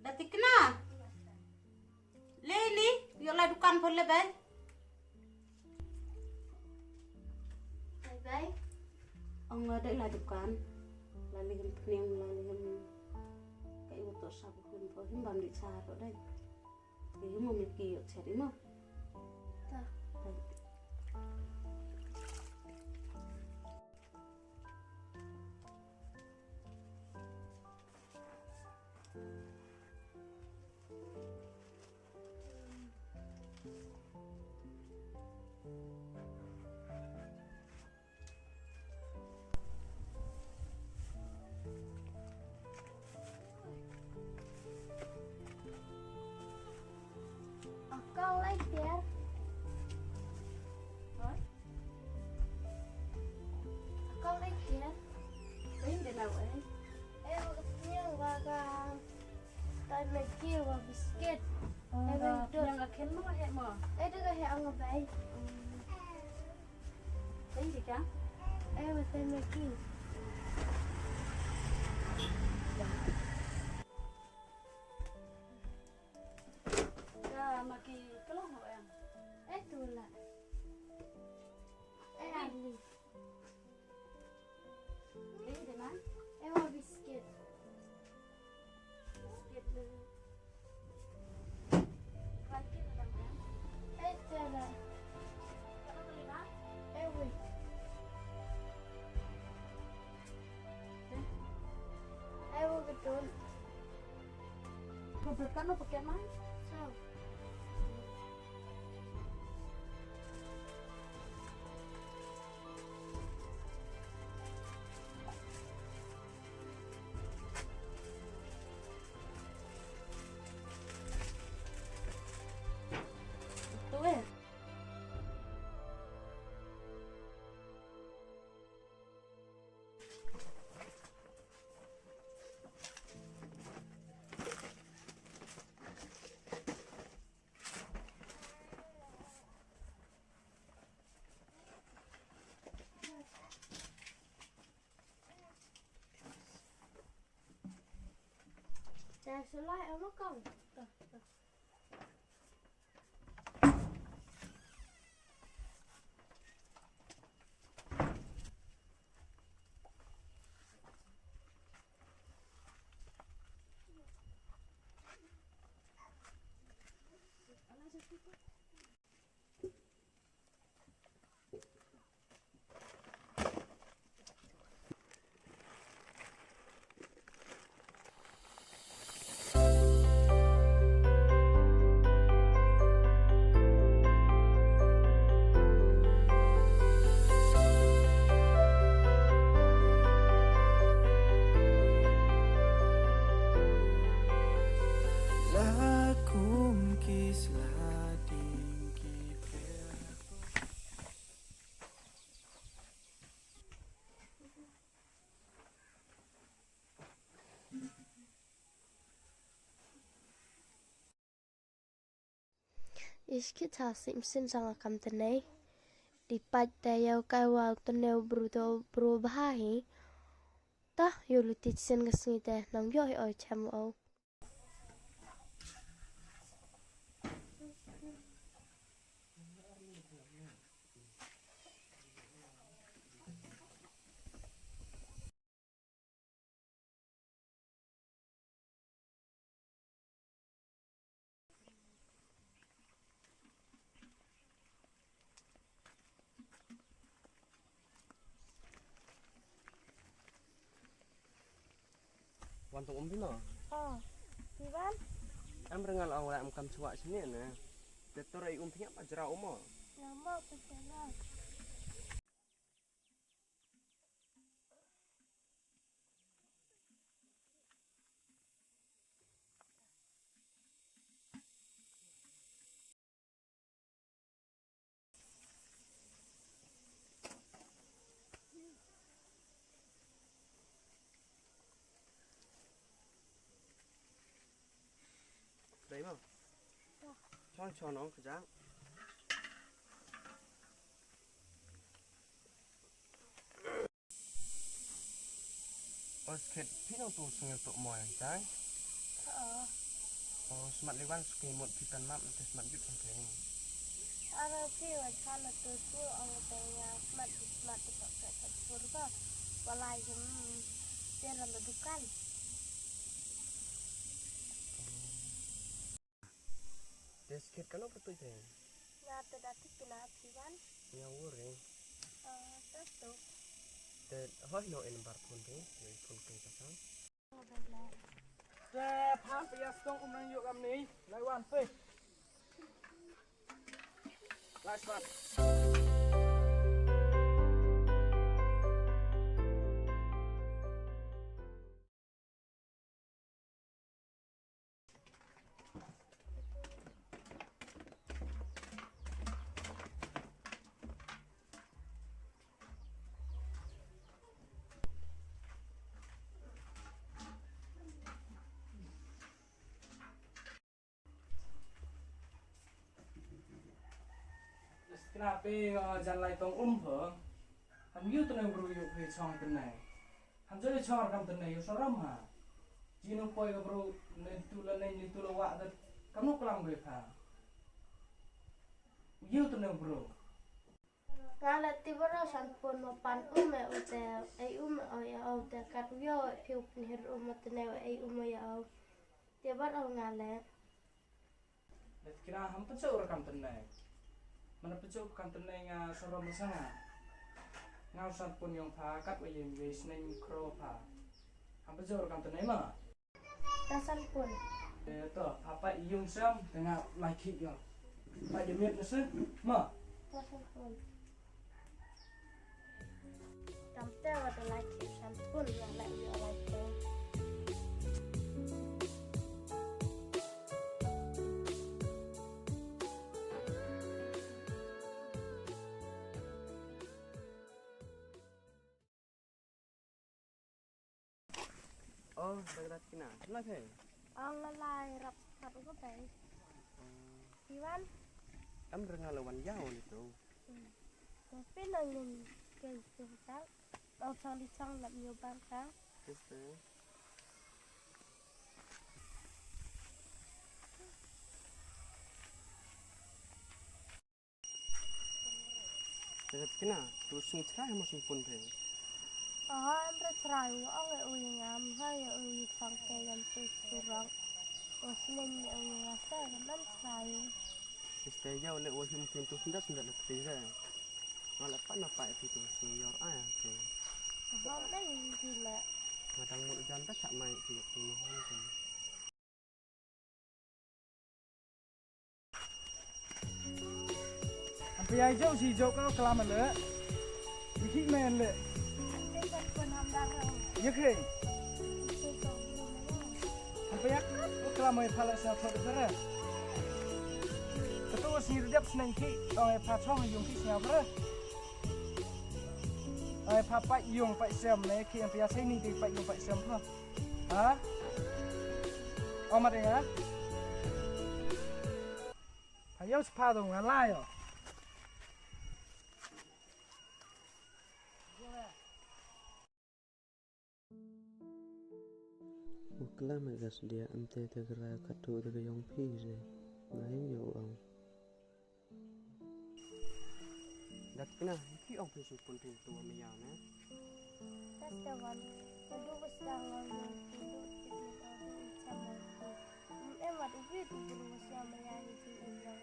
Datik na. Leli, yola dukan pole bay. Bye bye. Ang ada la dukan. Lalihim peniang lalihim kayak untuk sabuhin po himbam di saro dai. Jadi mau mikir yuk cari mau. Tak. Kau like dia? Kau like dia? Hindi na eh. Makasnya waga tay meki wa biscuit. Yang akin mo he mo. Itu kayak ang bay. Hindi ka? Tay meki. Ya maki kalau mo yang. Itu lah. Ali. Hindi man. Wa biscuit. Gitu. Lagi na lang. Itu lah. Kalau beli na? Ewe. Ewe betul. Bebrekan lo pakai man? So. Itu eh. Dah selai apa kau? Tuh. Lakum kislah tinggi Iski tasim sin sanga kam tenai. Dipat dayau kawal tenau berubahi. Tah yulutit sin kesngite nang yoy oi cham o. Wantung umbino. Oh, Iwan, Em rengal awak em kam cuak sini na. Detor ai umpinya pajra umo. nama pesona. Đấy mà. Cho nó cái giá. Osket pinang tu sungai tu moy, trái. Semat lewan skimut pitan map nanti semat jut kan keng. Ara pi wa chala tu su ang tanya smat tu tak tak surga walai dia dalam dukan. Deskit kan apa tuh keng? Na tu datuk kena piwan. Yang ureng. Tu. Te hoi no en bar pun keng, yang pun keng kasang. Xe phán bây giờ xong cũng đang dụ gầm ní lại hoàn phê lại soạn Kenapa jalan lai tong phở ham yêu tên bro yêu về chong tên này ham chơi chong cầm tên này yêu sao ram ha chỉ nó coi bro nên tu la vạ đó cắm nó làm người phà yêu tên bro Ngala tibara sampun mapan ute ai ya ute kat yo piu pinhir matne ai ya tibara ngala kira ham pecah rekam tên này mana pecah kam tên này nga sorom sanga ngau sampun yang pha kat wa yem ye sneng kro pha ham pecah rekam tên này mà tasan pun to apa iyung sam dengan laki yo pak demit nese ma tasan pun tamte wa to laki sampun ngala yo laki Oh, dah kena. Lah keng. ang lalai rap ko ba Iwan Am ngalawan yau itu. tapi nang ke kita au sang di sang lap nyoban ka Este. Dah kena. Tu sing cerah masih pun keng. am ra trai au e ngam hai e sang ke yan tu surang oslen ni au ngasa kan trai Este yau le wahim pintu hendak hendak nak tiga. Malah apa itu sing yor ke. ha dai gila Madang mul jam tak cak mai tu mohon tu. Sampai ai jauh si jauh kau kelam le dikit main le Tekan pun hamdar ya keng sampai ya kau kelam ai phala sa thot bere ketua si redap sneng ki ai pha chong yung ki sia bere ai pha pa yung pa sem ne ki am pia sai ni ti pa yung pa sem ha Omar ya Ayo spa dong ala yo Muklah megas dia ante tegera katu tege yang pise. Lain yo ang. Dah kena. Ki ang pise pun pintu amia na. Tastawan kudu besangan kudu sama emat ubi tu kudu sama ya itu ulang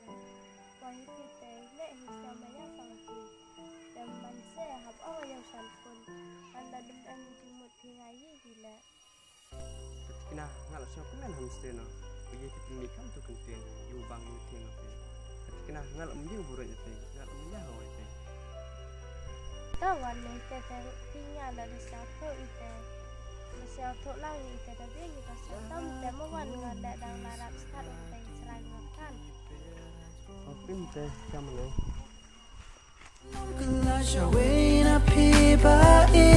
wahid kita le sama ya sangki dan manse hab awal yang sampun anda dendam jumut hingai gila Kena ngal siapa men hamster no. Bagi kita ni kan tu kenten. Yu bang ni no. Kena ngal ambil burak itu. Ngal ambil hawa itu. tawan ni kita tinggal dari satu itu satu lagi itu tapi kita setam temuan ngada dan larap sekarang kita serangan Oh, pinte jam ni. Shaway na pi ba e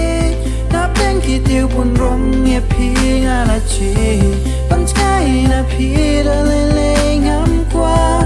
na pen ki tiêu bun rong ye pi nga la chi ban chai na pi da le le ngam qua